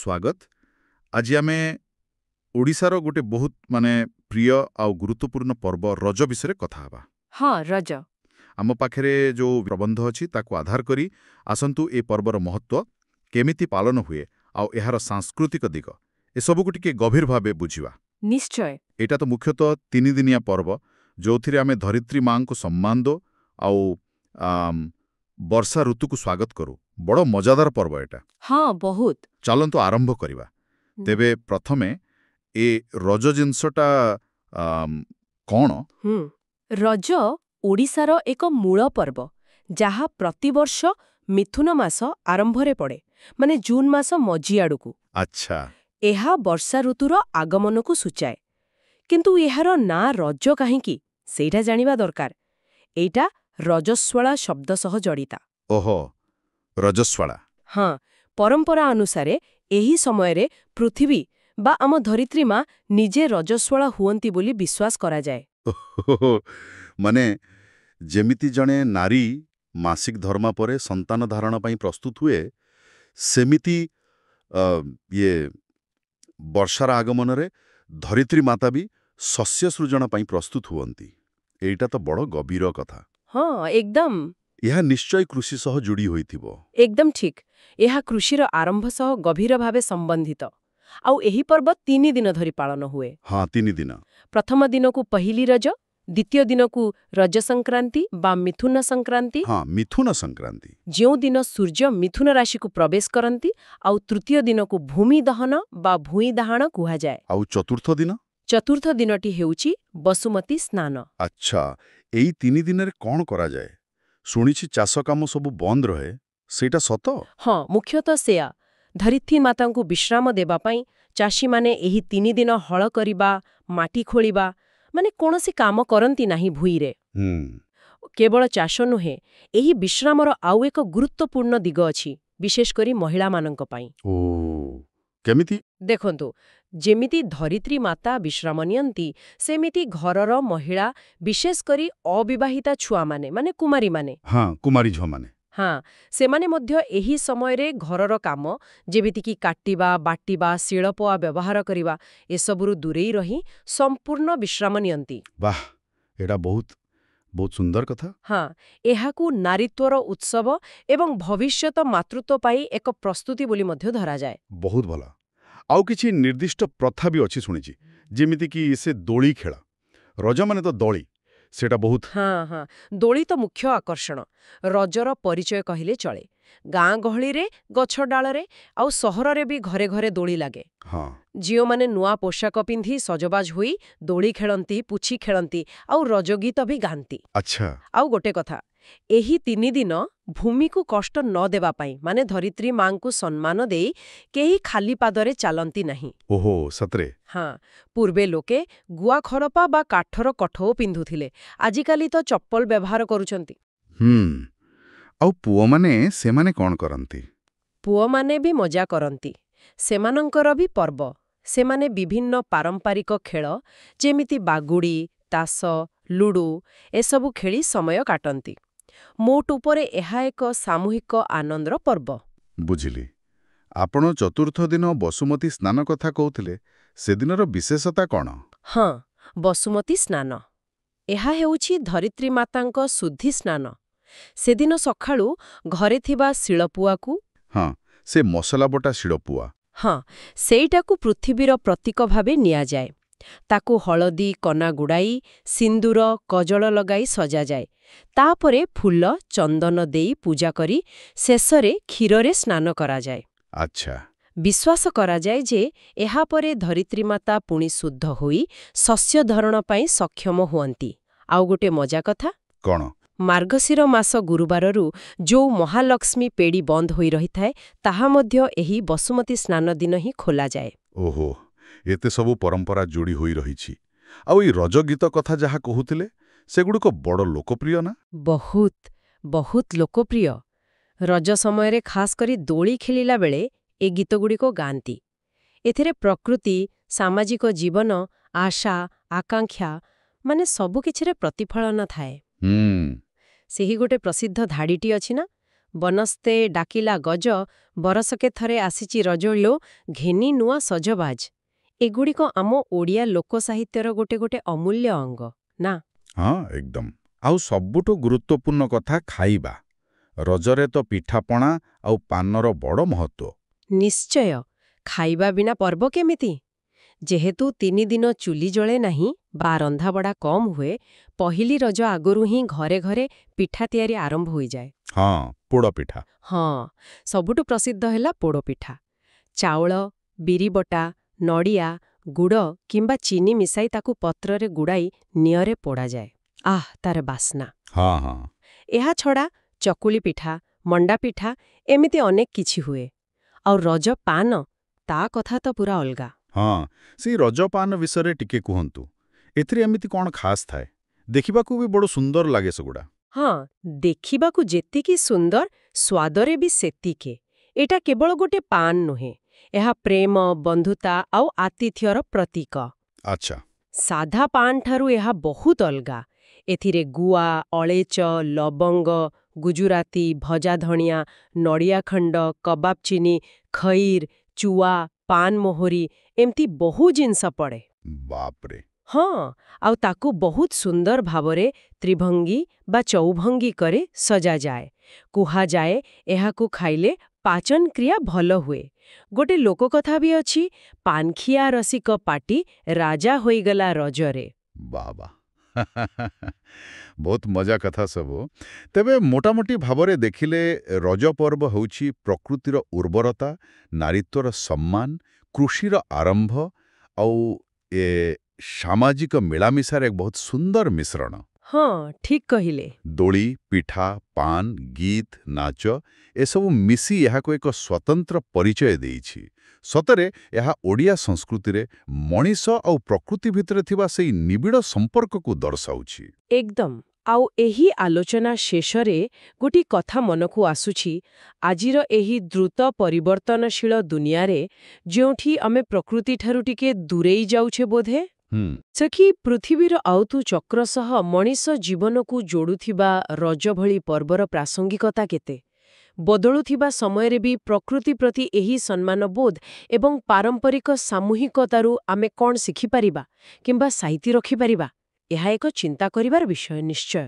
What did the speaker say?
स्वागत। आज आम ओडिशार गोटे बहुत माने प्रिय आ गुरुत्वपूर्ण पर्व रज विषय कथा हवा। हाँ रज आम पाखरे जो प्रबंध अच्छी ताकू आधार करी आसंतु ए पर्वर महत्व केमिति पालन हुए आउ एहार सांस्कृतिक दिग ए सबको टिके गभीर भावे बुझिवा। निश्चय एटा तो मुख्यतः 3 दिनिया पर्व जो थिरे आमे धरित्री मां को सम्मान दो आउ वर्षा ऋतु को स्वागत करू। बड़ मजादार पर्व एटा। हाँ बहुत चलंतु आरंभ करिवा। तेबे प्रथमे ए रज जिनसटा कौन? रज ओडिशार एक मूल पर्व जहा प्रतिवर्ष मिथुन मास आरंभरे पड़े माने जून मास मझी आड़कू। अच्छा एहा वर्षा ऋतुर आगमन को सूचाए किंतु एहार ना रज काहींकी सेटा जानिबा दरकार। एटा रजस्वला शब्द सह जड़िता। ओहो रजस्वला। हाँ परंपरा अनुसारे एही समयरे पृथ्वी बा आम धरित्री मां निजे रजस्वला हुअंती बोली विश्वास करा जाए। माने जेमिति जणे नारी मासिक धर्मा परे संतान धारण पई प्रस्तुत हुए सेमिति ये वर्षार आगमन रे धरित्री माता भी शस्य सृजन पई प्रस्तुत हुअंती। एटा तो बड़ गभीर कथा। हाँ एकदम यह निश्चय कृषि सह जोड़ी होइथिबो। एकदम ठीक। यह कृषिर आरंभ सह गभीर भावे संबंधित। आउ एही पर्व 3 दिन धरी पालन हुए। हाँ 3 दिन। प्रथम दिन को पहली रज, द्वितीय दिन को रज संक्रांति बा मिथुन संक्रांति। हाँ मिथुन संक्रांति जो दिन सूर्य मिथुन राशि को प्रवेश करती। आउ तृतीय दिन को भूमि दहन बा भूई दाहन कुहा जाए। आउ चतुर्थ दिन? चतुर्थ दिनटी हेउची बसुमती स्नान। अच्छा एई 3 दिन रे कोन करा जाए? शुणिछि चाष काम सब बंद रहे, सेटा सत? हाँ मुख्यतः सेया धरित्री माता को विश्राम देबा पाई चाषी माने एही 3 दिन हल करिबा, माटी खोलिबा माने कोनोसी काम करंती नाही भूई रे। केवल चाष नुहे एही विश्रामर आउ एक गुरुत्वपूर्ण दिग अछि विशेष करी महिला मानंक पाई। ओ केमिति? देखंतु जेमिति धरित्री माता विश्राम नियंती सेमिति घरर महिला विशेष करी अविवाहिता छुआ माने कुमारी माने। हाँ कुमारी झ माने। हाँ सेमाने मध्य एही समयरे घरर काम जेमिति कि काटिबा, बाटिबा, शिळपुआ व्यवहार करिबा एसबुरु दूरेई रही संपूर्ण विश्राम नियंती। वाह एटा बहुत सुंदर कथा। हाँ एहाकू नारीत्वर उत्सव एवं भविष्यत मातृत्व पाई एक प्रस्तुति बोली मध्य धरा जाए। बहुत भला। आउ किछि निर्दिष्ट प्रथा भी अछि सुनिछि जेमिति कि से दोली खेला। रज माने तो दोली सेटा बहुत। हाँ हाँ दोली तो मुख्य आकर्षण। रजर परिचय कहिले चले। गाँ गहली रे गछ डालरे आउ सहर रे भी घरे घरे दोली लागे। हाँ जियो माने नुआ पोशाक पिंधि सजबाज होई दोली खेलंती, पुछि खेलंती आउ रजगीत भी गांती। अच्छा आउ गोटे कथा एही 3 दिन भूमि को कष्ट न देवा पाई माने धरित्री मां को सम्मान देई केही खाली पादरे चालंती नहीं। ओहो सतरे? हाँ पूर्वे लोके गुआ खरपा बा काठर कठो पिंधुथिले, आजिकाली तो चप्पल व्यवहार करूछंती। आउ पुओ माने सेमाने कोन करंती? पुओ माने भी मजा करंती। सेमानंकर भी पर्व। सेमाने विभिन्न पारंपरिक खेल जेमिति बागुड़ी, तास, लुडु एसबु खेली समय काटंती। मोट उपरे एहा एक सामूहिक आनंदर पर्व। बुझिली। आपण चतुर्थ दिन बसुमती स्नान कथा कहूथिले, से दिनर विशेषता कोन? हाँ बसुमती स्नान एहा हेउछि धरित्री मातांक शुद्धि स्नान। सेदिन सखाळु घरे थिबा शिळपुआकू। हाँ से मसला बटा शिळपुआ। हाँ सेइटाकू पृथ्वीर प्रतीक भावे निया जाए। ताकू हलदी कना गुड़ाई सिंदूर कजल लगाई सजा जाए। तापरे फूल चंदन देई पूजा करी शेषरे क्षीररे स्नान करा जाए। अच्छा विश्वास करा जाए जे एहा परे धरित्री माता पुणी शुद्ध होई शस्य धरण पाई सक्षम हुअंती। आउ गोटे मजा कथा कोन? मार्गशीर मास गुरुबाररू जो महालक्ष्मी पेड़ी बंद होई रही थाए ताहा मध्य एही बसुमती स्नान दिन ही खोला जाए। ओहो एते सबु परंपरा जोड़ी होई रहिछि। आउ ई रज गीत कथा जहा कहूथिले सेगुडको बड़ लोकप्रिय ना? बहुत बहुत लोकप्रिय। रज समय रे खास करी दोली खेलिला बेले ए गीत गुडी को गांती। एथिरे प्रकृति, सामाजिक जीवन, आशा, आकांक्षा माने सबु किछरे प्रतिफलन थाए। सेही गोटे प्रसिद्ध धाड़ीटी अछि ना, ବନସ୍ତେ ଡାକିଲା ଗଜ, ବରଷକେ ଥରେ ଆସିଛି ରଜଳିଓ, ଘେନି ନୂଆ ସଜବାଜ। ଏଗୁଡ଼ିକ ଆମ ଓଡ଼ିଆ ଲୋକସାହିତ୍ୟର ଗୋଟେ ଅମୂଲ୍ୟ ଅଙ୍ଗ, ନା? ହଁ, ଏକଦମ। ଆଉ ସବୁଠୁ ଗୁରୁତ୍ୱପୂର୍ଣ୍ଣ କଥା ଖାଇବା। ରଜରେ ତ ପିଠାପଣା ଆଉ ପାନର ବଡ଼ ମହତ୍ତ୍ୱ। ନିଶ୍ଚୟ। ଖାଇବା ବିନା ପର୍ବ କେମିତି? ଯେହେତୁ 3 ଦିନ ଚୁଲି ଜଳେ ନାହିଁ ବା ରନ୍ଧାବଢ଼ା କମ୍ ହୁଏ, ପହିଲି ରଜ ଆଗରୁ ହିଁ ଘରେ ଘରେ ପିଠା ତିଆରି ଆରମ୍ଭ ହୋଇଯାଏ। ହଁ, ପୋଡ଼ପିଠା। ହଁ, ସବୁଠୁ ପ୍ରସିଦ୍ଧ ହେଲା ପୋଡ଼ପିଠା। ଚାଉଳ, ବିରିବଟା, ନଡ଼ିଆ, ଗୁଡ଼ କିମ୍ବା ଚିନି ମିଶାଇ ତାକୁ ପତ୍ରରେ ଗୁଡ଼ାଇ ନିଆଁରେ ପୋଡ଼ାଯାଏ। ତାର ବାସ୍ନା! ହଁ ହଁ। ଏହା ଛଡ଼ା ଚକୁଳି ପିଠା, ମଣ୍ଡା ପିଠା ଏମିତି ଅନେକ କିଛି ହୁଏ। ଆଉ ରଜ ପାନ, ତା କଥା ତ ପୁରା ଅଲଗା। ହଁ, ସେଇ ରଜପାନ ବିଷୟରେ ଟିକେ କୁହନ୍ତୁ। ଏଥିରେ ଏମିତି କ'ଣ ଖାସ୍ ଥାଏ? ଦେଖିବାକୁ ବି ବଡ଼ ସୁନ୍ଦର ଲାଗେ ସେଗୁଡ଼ା। ହଁ, ଦେଖିବାକୁ ଯେତିକି ସୁନ୍ଦର, ସ୍ୱାଦରେ ବି ସେତିକି। ଏଇଟା କେବଳ ଗୋଟେ ପାନ ନୁହେଁ, ଏହା ପ୍ରେମ, ବନ୍ଧୁତା ଆଉ ଆତିଥ୍ୟର ପ୍ରତୀକ। ଆଚ୍ଛା। ସାଧା ପାନଠାରୁ ଏହା ବହୁତ ଅଲଗା। ଏଥିରେ ଗୁଆ, ଅଳେଚ, ଲବଙ୍ଗ, ଗୁଜୁରାତି, ଭଜା ଧଣିଆ, ନଡ଼ିଆ ଖଣ୍ଡ, କବାବ ଚିନି, ଖଇର, ଚୁଆ, ପାନ ମୋହରି ଏମିତି ବହୁ ଜିନିଷ ପଡ଼େ। ବାପରେ! ହଁ, ଆଉ ତାକୁ ବହୁତ ସୁନ୍ଦର ଭାବରେ ତ୍ରିଭଙ୍ଗୀ ବା ଚୌଭଙ୍ଗୀ କରି ସଜାଯାଏ। କୁହାଯାଏ ଏହାକୁ ଖାଇଲେ ପାଚନ କ୍ରିୟା ଭଲ ହୁଏ। ଗୋଟେ ଲୋକକଥା ବି ଅଛି, ପାନଖିଆ ରସିକ ପାଟି ରାଜା ହୋଇଗଲା ରଜରେ। ବାବା! ବହୁତ ମଜା କଥା ସବୁ। ତେବେ ମୋଟାମୋଟି ଭାବରେ ଦେଖିଲେ ରଜ ପର୍ବ ହେଉଛି ପ୍ରକୃତିର ଉର୍ବରତା, ନାରୀତ୍ୱର ସମ୍ମାନ, କୃଷିର ଆରମ୍ଭ ଆଉ ସାମାଜିକ ମିଳାମିଶାର ଏକ ବହୁତ ସୁନ୍ଦର ମିଶ୍ରଣ। ହଁ, ଠିକ୍ କହିଲେ। ଦୋଳି, ପିଠା, ପାନ, ଗୀତ, ନାଚ ଏସବୁ ମିଶି ଏହାକୁ ଏକ ସ୍ୱତନ୍ତ୍ର ପରିଚୟ ଦେଇଛି। ସତରେ ଏହା ଓଡ଼ିଆ ସଂସ୍କୃତିରେ ମଣିଷ ଆଉ ପ୍ରକୃତି ଭିତରେ ଥିବା ସେହି ନିବିଡ଼ ସମ୍ପର୍କକୁ ଦର୍ଶାଉଛି। ଏକଦମ। ଆଉ ଏହି ଆଲୋଚନା ଶେଷରେ ଗୋଟିଏ କଥା ମନକୁ ଆସୁଛି, ଆଜିର ଏହି ଦ୍ରୁତ ପରିବର୍ତ୍ତନଶୀଳ ଦୁନିଆରେ ଯେଉଁଠି ଆମେ ପ୍ରକୃତିଠାରୁ ଟିକେ ଦୂରେଇ ଯାଉଛେ ବୋଧେ, ସେଠି ପୃଥିବୀର ଆଉତୁ ଚକ୍ର ସହ ମଣିଷ ଜୀବନକୁ ଯୋଡୁଥିବା ରଜ ଭଳି ପର୍ବର ପ୍ରାସଙ୍ଗିକତା କେତେ? ବଦଳୁଥିବା ସମୟରେ ବି ପ୍ରକୃତି ପ୍ରତି ଏହି ସମ୍ମାନବୋଧ ଏବଂ ପାରମ୍ପରିକ ସାମୂହିକତାରୁ ଆମେ କ'ଣ ଶିଖିପାରିବା କିମ୍ବା ସାଇତି ରଖିପାରିବା? ଏହା ଏକ ଚିନ୍ତା କରିବାର ବିଷୟ ନିଶ୍ଚୟ।